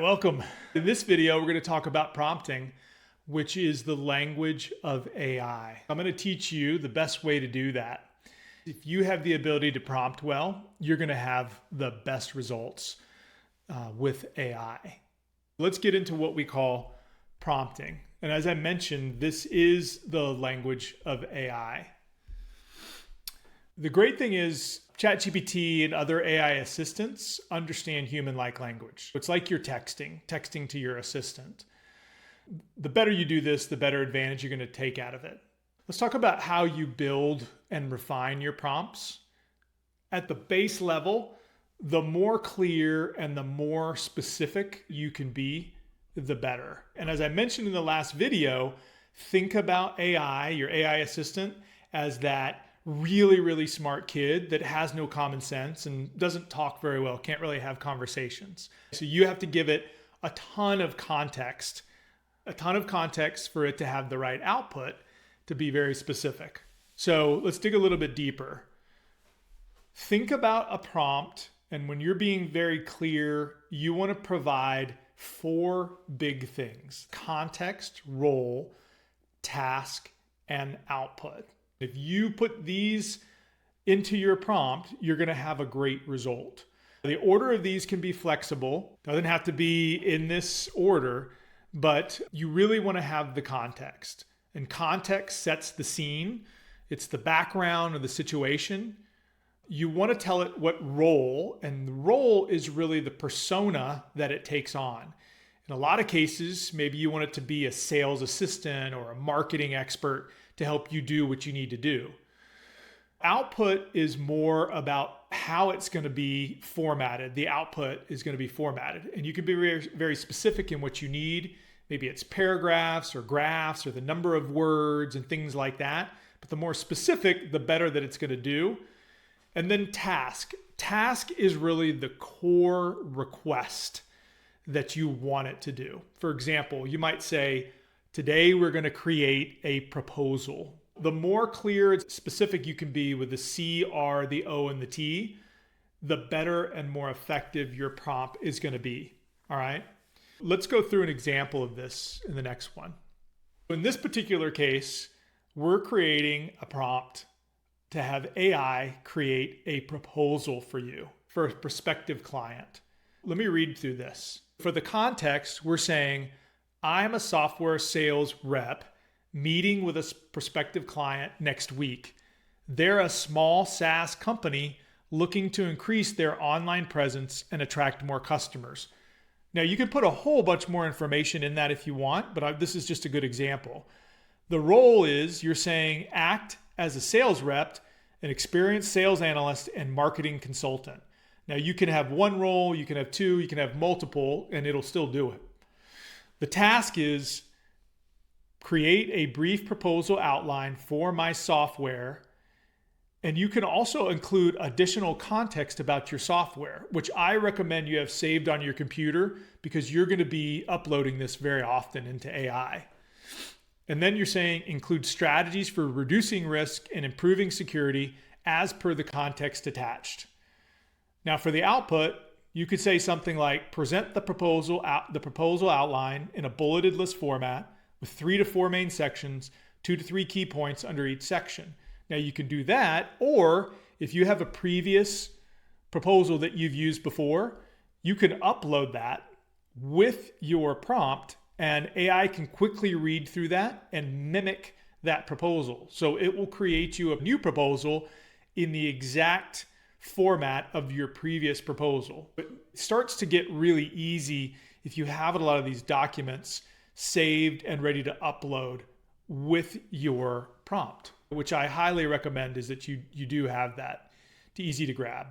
Welcome. In this video, we're going to talk about prompting, which is the language of AI. I'm going to teach you the best way to do that. If you have the ability to prompt well, you're going to have the best results with AI. Let's get into what we call prompting. And as I mentioned, this is the language of AI. The great thing is ChatGPT and other AI assistants understand human-like language. It's like you're texting to your assistant. The better you do this, the better advantage you're going to take out of it. Let's talk about how you build and refine your prompts. At the base level, the more clear and the more specific you can be, the better. And as I mentioned in the last video, think about AI, your AI assistant, as that really smart kid that has no common sense and doesn't talk very well, can't really have conversations. So you have to give it a ton of context for it to have the right output to be very specific. So let's dig a little bit deeper. Think about a prompt, and when you're being very clear, you want to provide 4 big things: context, role, task, and output. If you put these into your prompt, you're going to have a great result. The order of these can be flexible. Doesn't have to be in this order, but you really want to have the context. And context sets the scene. It's the background of the situation. You want to tell it what role, and the role is really the persona that it takes on. In a lot of cases, maybe you want it to be a sales assistant or a marketing expert to help you do what you need to do. Output is more about how it's going to be formatted. The output is going to be formatted, and you can be very specific in what you need. Maybe it's paragraphs or graphs or the number of words and things like that. But the more specific, the better that it's going to do. And then task. Task is really the core request that you want it to do. For example, you might say, today we're going to create a proposal. The more clear and specific you can be with the C, R, the O, and the T, the better and more effective your prompt is going to be. All right? Let's go through an example of this in the next one. In this particular case, we're creating a prompt to have AI create a proposal for you, for a prospective client. Let me read through this. For the context, we're saying, I'm a software sales rep meeting with a prospective client next week. They're a small SaaS company looking to increase their online presence and attract more customers. Now, you can put a whole bunch more information in that if you want, but this is just a good example. The role is you're saying act as a sales rep, an experienced sales analyst, and marketing consultant. Now, you can have one role, you can have 2, you can have multiple, and it'll still do it. The task is create a brief proposal outline for my software. And you can also include additional context about your software, which I recommend you have saved on your computer because you're going to be uploading this very often into AI. And then you're saying include strategies for reducing risk and improving security as per the context attached. Now for the output, you could say something like present the proposal outline in a bulleted list format with 3 to 4 main sections, 2 to 3 key points under each section. Now you can do that, or if you have a previous proposal that you've used before, you can upload that with your prompt and AI can quickly read through that and mimic that proposal. So it will create you a new proposal in the exact format of your previous proposal. It starts to get really easy if you have a lot of these documents saved and ready to upload with your prompt, which I highly recommend is that you do have that. It's easy to grab.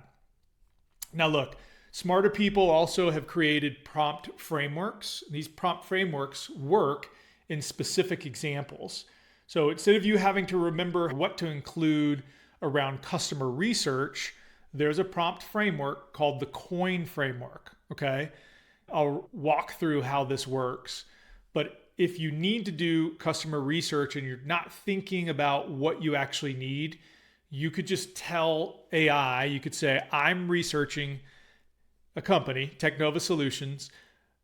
Now look, smarter people also have created prompt frameworks. These prompt frameworks work in specific examples. So instead of you having to remember what to include around customer research, there's a prompt framework called the COIN framework, okay? I'll walk through how this works. But if you need to do customer research and you're not thinking about what you actually need, you could just tell AI, you could say, I'm researching a company, Technova Solutions.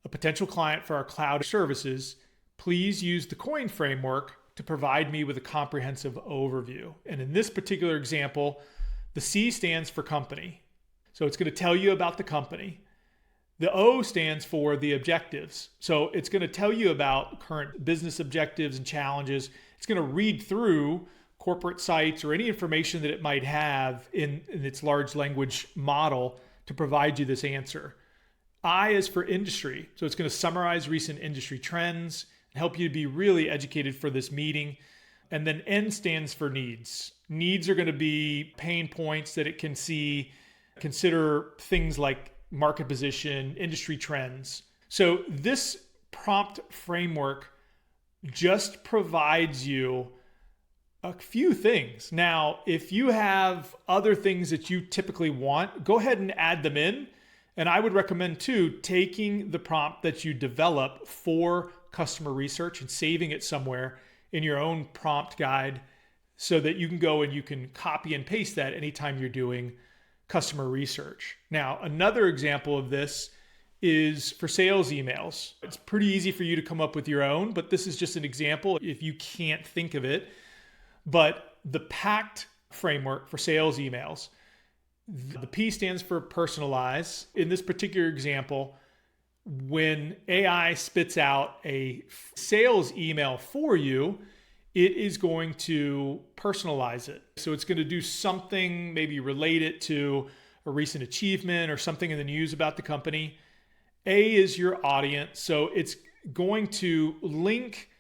a potential client for our cloud services, please use the COIN framework to provide me with a comprehensive overview. And in this particular example, the C stands for company. So it's going to tell you about the company. The O stands for the objectives. So it's going to tell you about current business objectives and challenges. It's going to read through corporate sites or any information that it might have in its large language model to provide you this answer. I is for industry. So it's going to summarize recent industry trends and help you to be really educated for this meeting. And then N stands for needs. Needs are going to be pain points that it can see, consider things like market position, industry trends. So this prompt framework just provides you a few things. Now, if you have other things that you typically want, go ahead and add them in. And I would recommend too, taking the prompt that you develop for customer research and saving it somewhere in your own prompt guide so that you can go and you can copy and paste that anytime you're doing customer research. Now, another example of this is for sales emails. It's pretty easy for you to come up with your own, but this is just an example if you can't think of it. But the PACT framework for sales emails, the P stands for personalize. In this particular example, when AI spits out a sales email for you, it is going to personalize it. So it's going to do something, maybe relate it to a recent achievement or something in the news about the company. A is your audience. So it's going to link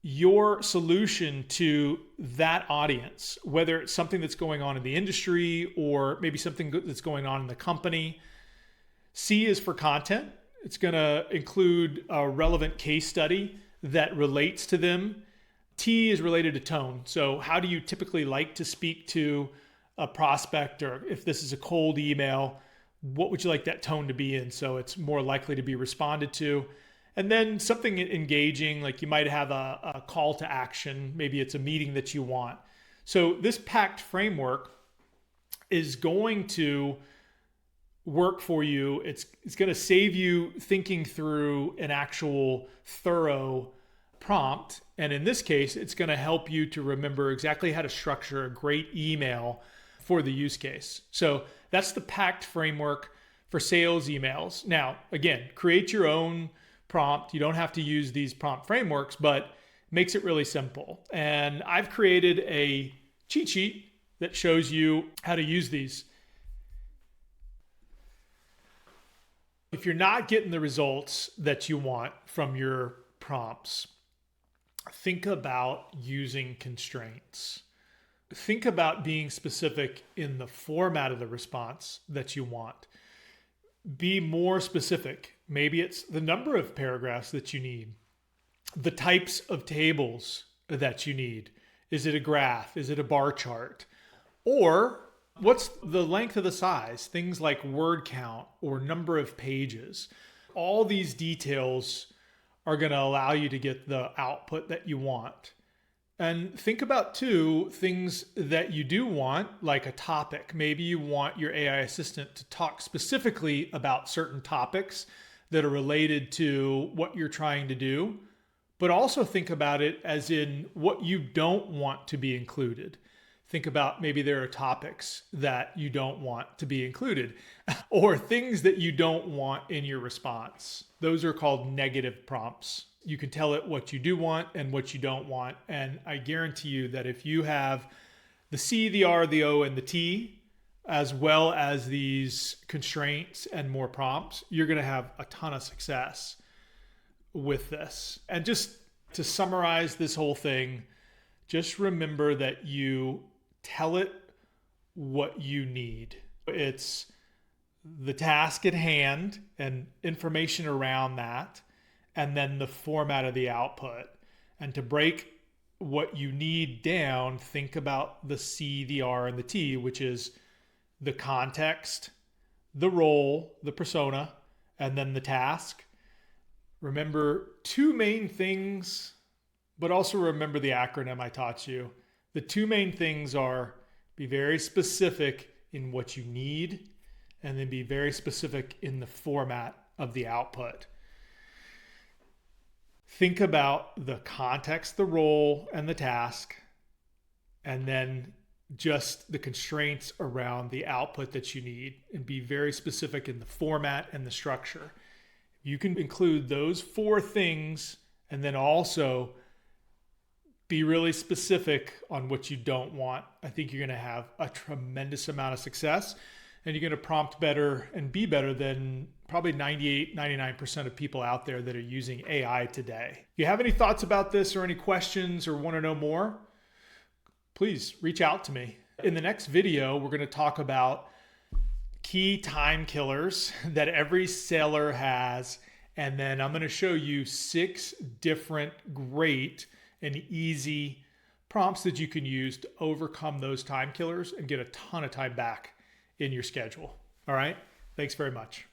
your solution to that audience, whether it's something that's going on in the industry or maybe something that's going on in the company. C is for content. It's going to include a relevant case study that relates to them. T is related to tone. So how do you typically like to speak to a prospect, or if this is a cold email, what would you like that tone to be in so it's more likely to be responded to? And then something engaging, like you might have a call to action. Maybe it's a meeting that you want. So this PACT framework is going to work for you. It's going to save you thinking through an actual thorough prompt. And in this case, it's going to help you to remember exactly how to structure a great email for the use case. So that's the PACT framework for sales emails. Now, again, create your own prompt. You don't have to use these prompt frameworks, but makes it really simple. And I've created a cheat sheet that shows you how to use these. If you're not getting the results that you want from your prompts, think about using constraints. Think about being specific in the format of the response that you want. Be more specific. Maybe it's the number of paragraphs that you need, the types of tables that you need. Is it a graph? Is it a bar chart? Or what's the length of the size? Things like word count or number of pages. All these details are going to allow you to get the output that you want. And think about too, things that you do want, like a topic. Maybe you want your AI assistant to talk specifically about certain topics that are related to what you're trying to do, but also think about it as in what you don't want to be included. Think about maybe there are topics that you don't want to be included or things that you don't want in your response. Those are called negative prompts. You can tell it what you do want and what you don't want. And I guarantee you that if you have the C, the R, the O, and the T, as well as these constraints and more prompts, you're going to have a ton of success with this. And just to summarize this whole thing, just remember that you tell it what you need. It's the task at hand and information around that, and then the format of the output. And to break what you need down, think about the C, the R, and the T, which is the context, the role, the persona, and then the task. Remember two main things, but also remember the acronym I taught you. The two main things are be very specific in what you need, and then be very specific in the format of the output. think about the context, the role, and the task, and then just the constraints around the output that you need, and be very specific in the format and the structure. You can include those 4 things and then also be really specific on what you don't want. I think you're going to have a tremendous amount of success, and you're going to prompt better and be better than probably 98, 99% of people out there that are using AI today. If you have any thoughts about this or any questions or want to know more, please reach out to me. In the next video, we're going to talk about key time killers that every seller has. And then I'm going to show you 6 different great and easy prompts that you can use to overcome those time killers and get a ton of time back in your schedule. All right. Thanks very much.